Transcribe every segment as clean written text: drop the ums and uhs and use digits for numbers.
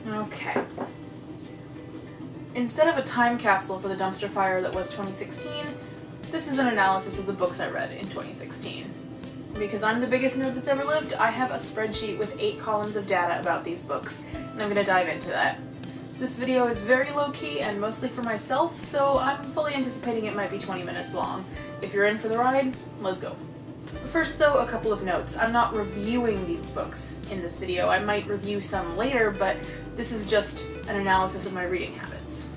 Okay. Instead of a time capsule for the dumpster fire that was 2016, this is an analysis of the books I read in 2016. Because I'm the biggest nerd that's ever lived, I have a spreadsheet with 8 columns of data about these books, and I'm gonna dive into that. This video is very low-key and mostly for myself, so I'm fully anticipating it might be 20 minutes long. If you're in for the ride, let's go. First though, a couple of notes. I'm not reviewing these books in this video. I might review some later, but this is just an analysis of my reading habits.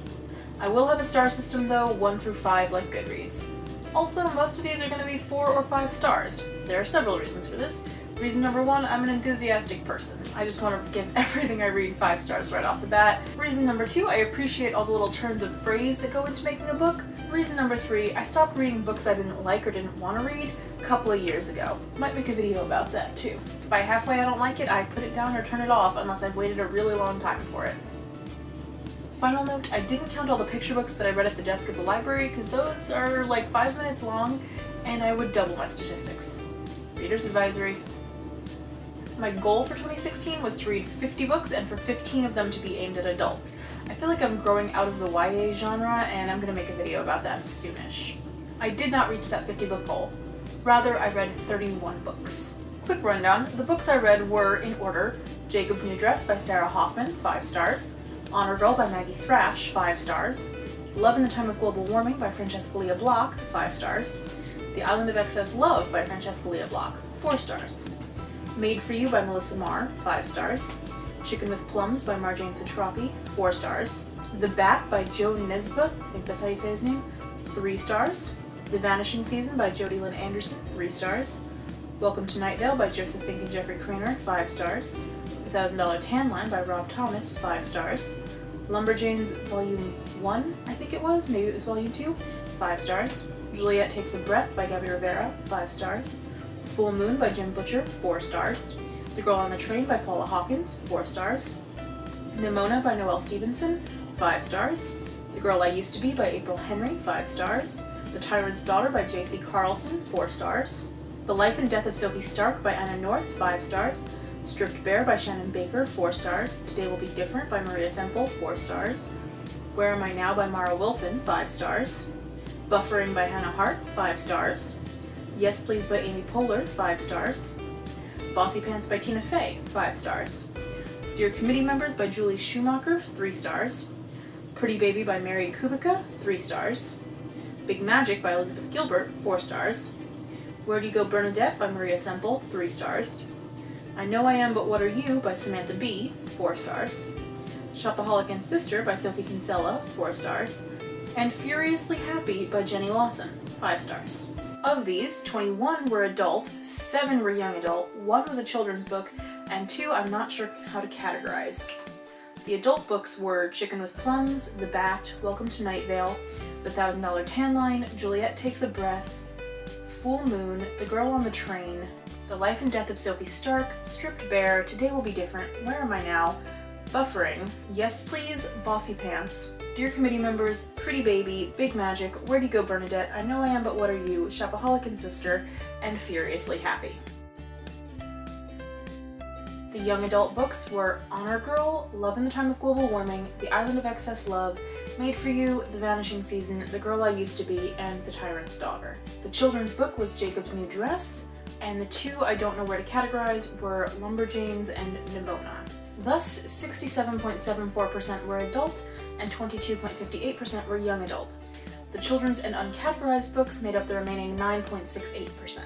I will have a star system though, 1 through 5 like Goodreads. Also, most of these are going to be 4 or 5 stars. There are several reasons for this. Reason number 1, I'm an enthusiastic person. I just want to give everything I read 5 stars right off the bat. Reason number 2, I appreciate all the little turns of phrase that go into making a book. Reason number 3, I stopped reading books I didn't like or didn't want to read a couple of years ago. Might make a video about that too. If by halfway I don't like it, I put it down or turn it off unless I've waited a really long time for it. Final note, I didn't count all the picture books that I read at the desk at the library because those are like 5 minutes long and I would double my statistics. Reader's advisory. My goal for 2016 was to read 50 books and for 15 of them to be aimed at adults. I feel like I'm growing out of the YA genre and I'm going to make a video about that soonish. I did not reach that 50 book goal. Rather, I read 31 books. Quick rundown, the books I read were, in order, Jacob's New Dress by Sarah Hoffman, 5 stars. Honor Girl by Maggie Thrash, 5 stars. Love in the Time of Global Warming by Francesca Lia Block, 5 stars. The Island of Excess Love by Francesca Lia Block, 4 stars. Made for You by Melissa Marr, 5 stars. Chicken with Plums by Marjane Satrapi, 4 stars. The Bat by Joe Nesbø, I think that's how you say his name, 3 stars. The Vanishing Season by Jodi Lynn Anderson, 3 stars. Welcome to Night Vale by Joseph Fink and Jeffrey Cranor, 5 stars. The $1,000 Tan Line by Rob Thomas, 5 stars. Lumberjanes Volume 1, I think it was, maybe it was Volume 2, 5 stars. Juliet Takes a Breath by Gabby Rivera, 5 stars. Full Moon by Jim Butcher, 4 stars. The Girl on the Train by Paula Hawkins, 4 stars. Nimona by Noelle Stevenson, 5 stars. The Girl I Used to Be by April Henry, 5 stars. The Tyrant's Daughter by J.C. Carlson, 4 stars. The Life and Death of Sophie Stark by Anna North, 5 stars. Stripped Bare by Shannon Baker, 4 stars. Today Will Be Different by Maria Semple, 4 stars. Where Am I Now by Mara Wilson, 5 stars. Buffering by Hannah Hart, 5 stars. Yes Please by Amy Poehler, 5 stars. Bossy Pants by Tina Fey, 5 stars. Dear Committee Members by Julie Schumacher, 3 stars. Pretty Baby by Mary Kubica, 3 stars. Big Magic by Elizabeth Gilbert, 4 stars. Where Do You Go Bernadette by Maria Semple, 3 stars. I Know I Am But What Are You by Samantha Bee, 4 stars. Shopaholic and Sister by Sophie Kinsella, 4 stars. And Furiously Happy by Jenny Lawson, 5 stars. Of these, 21 were adult, 7 were young adult, 1 was a children's book, and 2 I'm not sure how to categorize. The adult books were Chicken with Plums, The Bat, Welcome to Night Vale, The $1,000 Tan Line, Juliet Takes a Breath, Full Moon, The Girl on the Train, The Life and Death of Sophie Stark, Stripped Bare, Today Will Be Different, Where Am I Now, Buffering, Yes Please, Bossy Pants, Dear Committee Members, Pretty Baby, Big Magic, Where Do You Go Bernadette, I Know I Am But What Are You, Shopaholic and Sister, and Furiously Happy. The young adult books were Honor Girl, Love in the Time of Global Warming, The Island of Excess Love, Made for You, The Vanishing Season, The Girl I Used to Be, and The Tyrant's Daughter. The children's book was Jacob's New Dress, and the 2 I don't know where to categorize were Lumberjanes and Nimona. Thus, 67.74% were adult and 22.58% were young adult. The children's and uncategorized books made up the remaining 9.68%.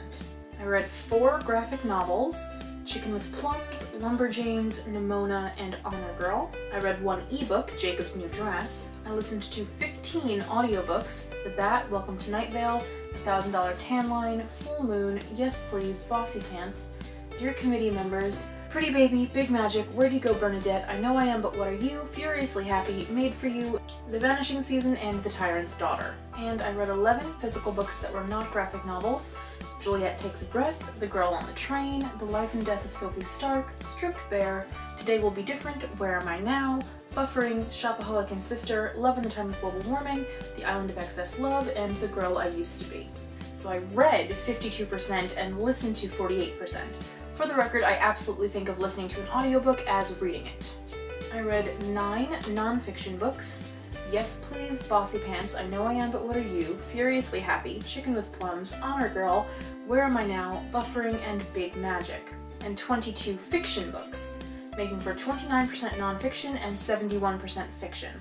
I read 4 graphic novels, Chicken with Plums, Lumberjanes, Nimona, and Honor Girl. I read 1 ebook, Jacob's New Dress. I listened to 15 audiobooks, The Bat, Welcome to Night Vale, The $1,000 Tan Line, Full Moon, Yes Please, Bossy Pants, Dear Committee Members, Pretty Baby, Big Magic, Where Do You Go Bernadette, I Know I Am But What Are You, Furiously Happy, Made for You, The Vanishing Season, and The Tyrant's Daughter. And I read 11 physical books that were not graphic novels, Juliet Takes a Breath, The Girl on the Train, The Life and Death of Sophie Stark, Stripped Bare, Today Will Be Different, Where Am I Now, Buffering, Shopaholic and Sister, Love in the Time of Global Warming, The Island of Excess Love, and The Girl I Used to Be. So I read 52% and listened to 48%. For the record, I absolutely think of listening to an audiobook as reading it. I read 9 nonfiction books. Yes Please, Bossy Pants, I Know I Am But What Are You, Furiously Happy, Chicken with Plums, Honor Girl, Where Am I Now, Buffering, and Big Magic. And 22 fiction books, making for 29% nonfiction and 71% fiction.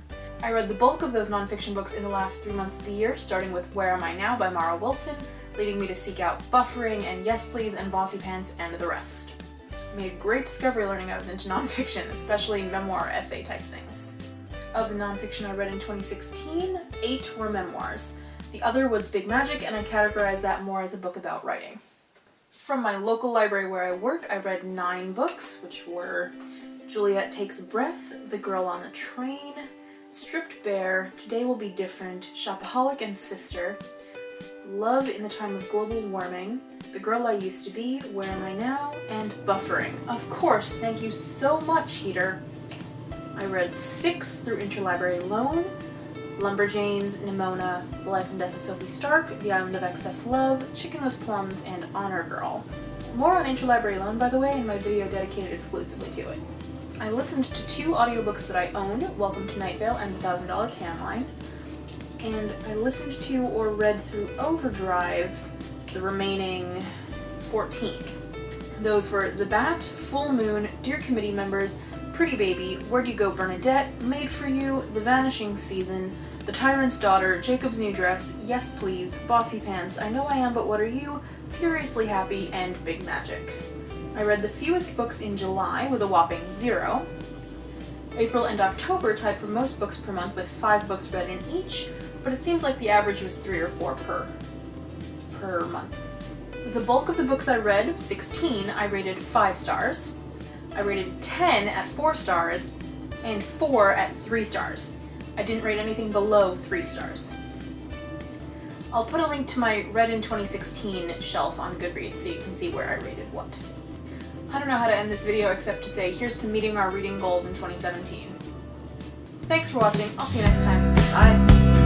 I read the bulk of those nonfiction books in the last 3 months of the year, starting with Where Am I Now by Mara Wilson, leading me to seek out Buffering and Yes Please and Bossy Pants and the rest. I made great discovery learning out into nonfiction, especially memoir essay type things. Of the nonfiction I read in 2016, 8 were memoirs. The other was Big Magic, and I categorized that more as a book about writing. From my local library where I work, I read 9 books, which were Juliet Takes a Breath, The Girl on the Train, Stripped Bare, Today Will Be Different, Shopaholic and Sister, Love in the Time of Global Warming, The Girl I Used to Be, Where Am I Now, and Buffering. Of course, thank you so much, Heater. I read 6 through Interlibrary Loan, Lumberjanes, Nimona, The Life and Death of Sophie Stark, The Island of Excess Love, Chicken with Plums, and Honor Girl. More on Interlibrary Loan, by the way, in my video dedicated exclusively to it. I listened to 2 audiobooks that I own, Welcome to Night Vale and The $1,000 Tan Line, and I listened to or read through Overdrive the remaining 14. Those were The Bat, Full Moon, Dear Committee Members, Pretty Baby, Where Do You Go Bernadette, Made for You, The Vanishing Season, The Tyrant's Daughter, Jacob's New Dress, Yes Please, Bossy Pants, I Know I Am But What Are You, Furiously Happy, and Big Magic. I read the fewest books in July with a whopping 0. April and October tied for most books per month with 5 books read in each, but it seems like the average was 3 or 4 per month. The bulk of the books I read, 16, I rated 5 stars. I rated 10 at 4 stars, and 4 at 3 stars. I didn't rate anything below 3 stars. I'll put a link to my Read in 2016 shelf on Goodreads so you can see where I rated what. I don't know how to end this video except to say here's to meeting our reading goals in 2017. Thanks for watching, I'll see you next time. Bye!